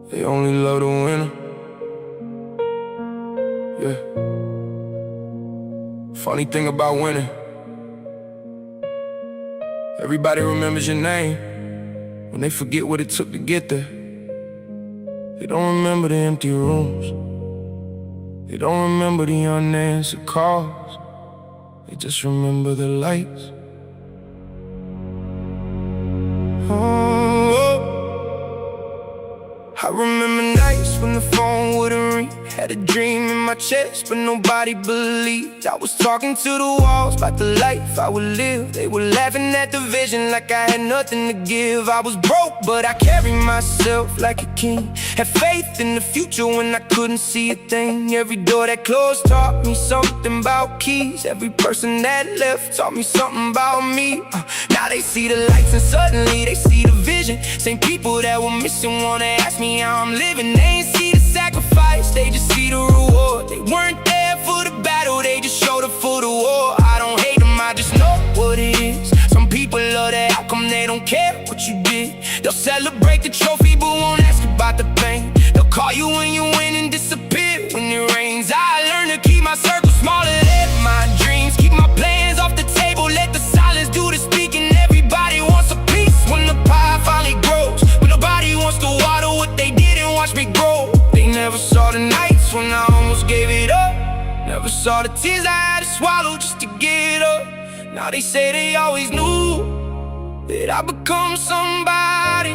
They only love the winner. Yeah. Funny thing about winning, everybody remembers your name when they forget what it took to get there. They don't remember the empty rooms. They don't remember the unanswered calls. They just remember the lights. I remember nights when the phone wouldn't ring. Had a dream in my chest, but nobody believed. I was talking to the walls about the life I would live. They were laughing at the vision like I had nothing to give. I was broke, but I carried myself like a king. Had faith in the future when I couldn't see a thing. Every door that closed taught me something about keys. Every person that left taught me something about me. Now they see the lights and suddenly they see the vision. Same people that were missing wanna ask me how I'm living. They ain't see the sacrifice, they just see the reward. They weren't there for the battle, they just showed up for the war. I don't hate them, I just know what it is. Some people love the outcome, they don't care what you did. They'll celebrate the trophy but won't ask about the pain. They'll call you when you win and disappear when it rains. I learned to keep my circle smaller, let my dreams keep my plans off the table. Let the silence do the speaking. Everybody wants a piece when the pie finally grows, but nobody wants to water what they didn't watch me grow. They never saw the nights when I almost gave it up. Never saw the tears I had to swallow just to get up. Now they say they always knew that I'd become somebody,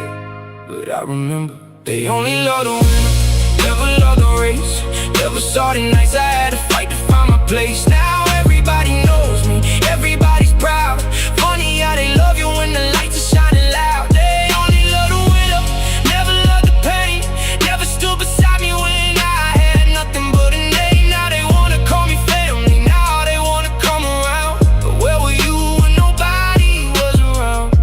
but I remember they only love the winner, never loved the race. Never saw the nights I had to fight to find my place. Now everybody knows me, everybody's proud. Funny how they love you when the lights are shining loud. They only love the winner, never loved the pain. Never stood beside me when I had nothing but a name. Now they wanna call me family, now they wanna come around. But where were you when nobody was around?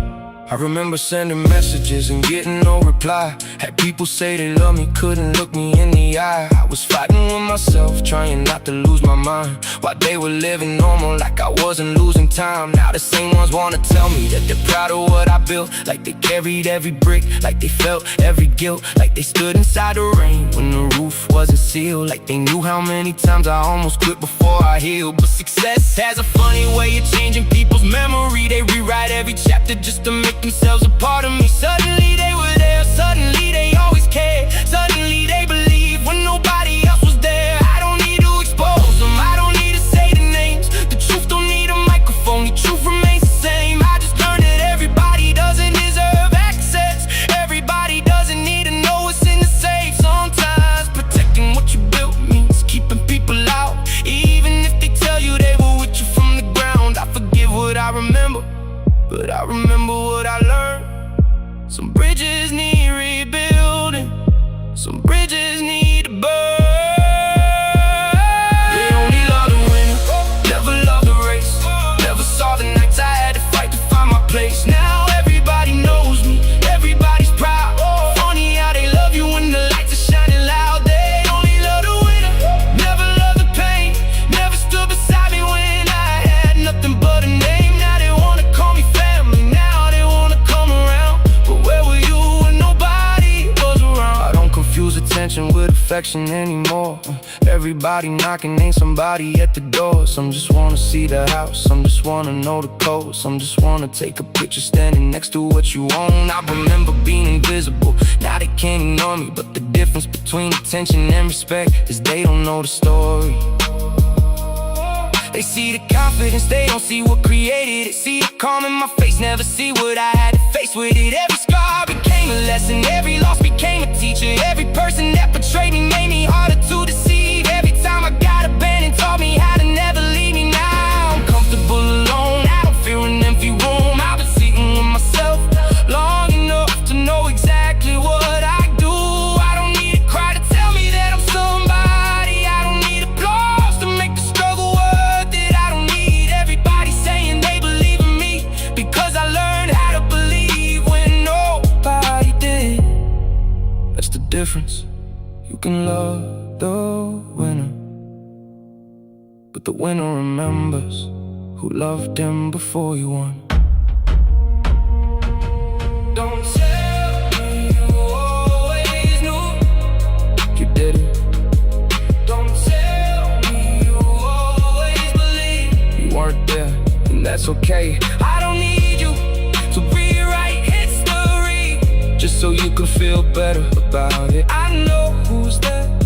I remember sending messages and getting no reply. Had people say they love me, couldn't look me in the eye. I was fighting with myself, trying not to lose my mind, while they were living normal like I wasn't losing time. Now the same ones wanna tell me that they're proud of what I built, like they carried every brick, like they felt every guilt, like they stood inside the rain when the roof wasn't sealed, like they knew how many times I almost quit before I healed. But success has a funny way of changing people's memory. They rewrite every chapter just to make themselves a part of me. Suddenly they were there, suddenly they always cared. Suddenly they believed when nobody else was there. I don't need to expose them, I don't need to say the names. The truth don't need a microphone, the truth remains the same. I just learned that everybody doesn't deserve access. Everybody doesn't need to know what's in the safe. Sometimes protecting what you built means keeping people out, even if they tell you they were with you from the ground. I forget what I remember, but I remember what I learned. Some bridges need rebuilding, some bridges need to burn. They only love the winner, never loved the race. Never saw the nights I had to fight to find my place. Now everybody knows me, everybody's proud. Funny how they love you when the lights are shining loud. They only love the winner, never loved the pain. Never stood beside me when I had nothing but a name. Now they wanna call me family, now they wanna come around. But where were you when nobody was around? I don't confuse attention with affection anymore. Everybody knocking, ain't somebody at the door. Some just wanna see the house, some just wanna know the code. Some just wanna take a picture standing next to what you own. I remember being invisible, now they can't ignore me. But the difference between attention and respect is they don't know the story. They see the confidence, they don't see what created it. See the calm in my face, never see what I had to face with it. Every scar became a lesson, every loss became a teacher. Every person that betrayed me made me harder to deceive. Every time I got abandoned taught me how to never leave me. Now I'm comfortable alone, I don't fear an empty room. I've been sitting with myself long enough to know exactly what I do. I don't need a cry to tell me that I'm somebody. I don't need applause to make the struggle worth it. I don't need everybody saying they believe in me, because I learned how to believe when nobody did. That's the difference. You can love the winner, but the winner remembers who loved him before you won. Don't tell me you always knew okay. I don't need you to rewrite history just so you can feel better about it. I know who's there,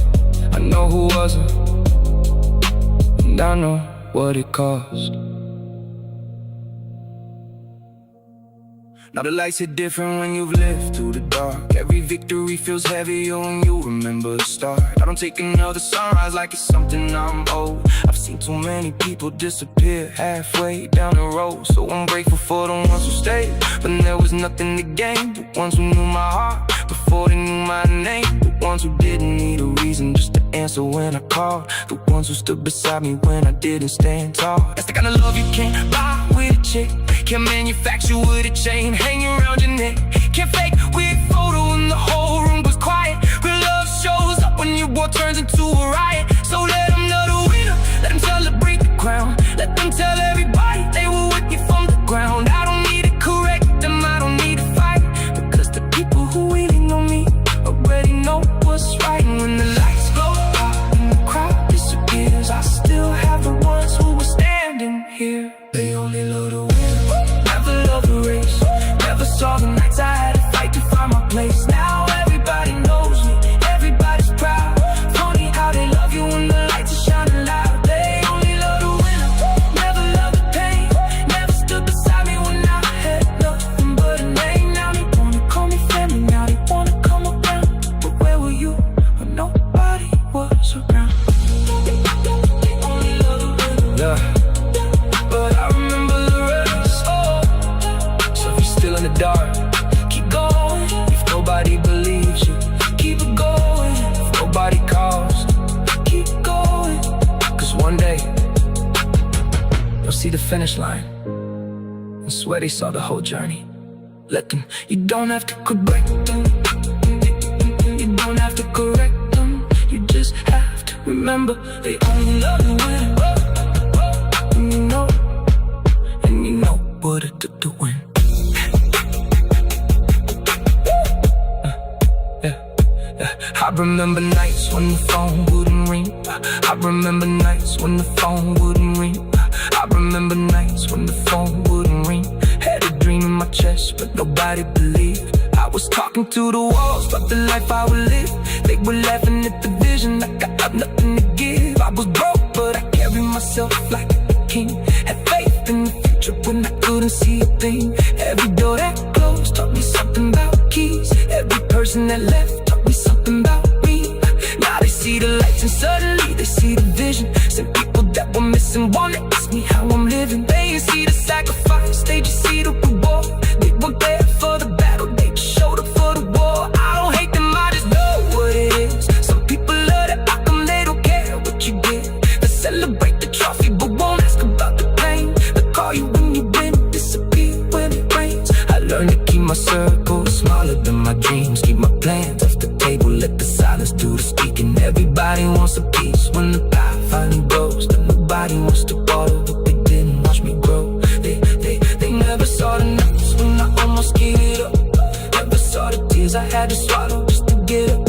I know who wasn't, and I know what it cost. Now the lights hit different when you've lived through the dark. Every victory feels heavier when you remember the start. I don't take another sunrise like it's something I'm owed. I've seen too many people disappear halfway down the road. So I'm grateful for the ones who stayed when there was nothing to gain. The ones who knew my heart before they knew my name. The ones who didn't need a reason just to answer when I called. The ones who stood beside me when I didn't stand tall. That's the kind of love you can't buy with a chick, can't manufacture with a chain hanging around your neck. Can't fake with a photo when the whole room was quiet. Real love shows up when your war turns into a riot. So let them know the winner, let them celebrate the crown. Let them tell everybody they were with you from the ground. I don't need to correct them, I don't need to fight, because the people who really know me already know what's right. And when the lights go out and the crowd disappears, I still have the ones who were standing here. They only love the winner, never love the race. Never saw the nights I had to fight to find my place. Now everybody knows me, everybody's proud. Funny how they love you when the lights are shining loud. They only love the winner, never love the pain. Never stood beside me when I had nothing but a name. Now they wanna call me family, now they wanna come around. But where were you when nobody was around? They only love the winner, yeah. But I remember the rest, oh. So if you're still in the dark, keep going. If nobody believes you, keep it going. If nobody calls, keep going. Cause one day, you'll see the finish line and swear they saw the whole journey. Let them, you don't have to correct them. You don't have to correct them. You just have to remember they only love the winner. And you know what it took to win. I remember nights when the phone wouldn't ring. I remember nights when the phone wouldn't ring. I remember nights when the phone wouldn't ring. Had a dream in my chest, but nobody believed. I was talking to the walls about the life I would live. They were laughing at the vision like I had nothing to give. I was broke, but I carried myself like a king. Had faith in the future when I couldn't see a thing. Every door that closed taught me something about keys. Every person that left taught me something about me. Now they see the lights and suddenly they see the vision. Some people that were missing wanna ask me how I'm living. They ain't see the sacrifice, they just see the reward. They were there for the battle, they just showed up for the war. I don't hate them, I just know what it is. Some people love the outcome, they don't care what you did. They celebrate the trophy but won't ask about the pain. They call you when you win, disappear when it rains. I learned to keep my circle smaller than my dreams. Keep my plans off the table, let the silence do the speaking. Everybody wants a piece when the path finally grows. But nobody wants to water what they didn't watch me grow. They never saw the nights when I almost gave it up. Never saw the tears I had to swallow just to get up.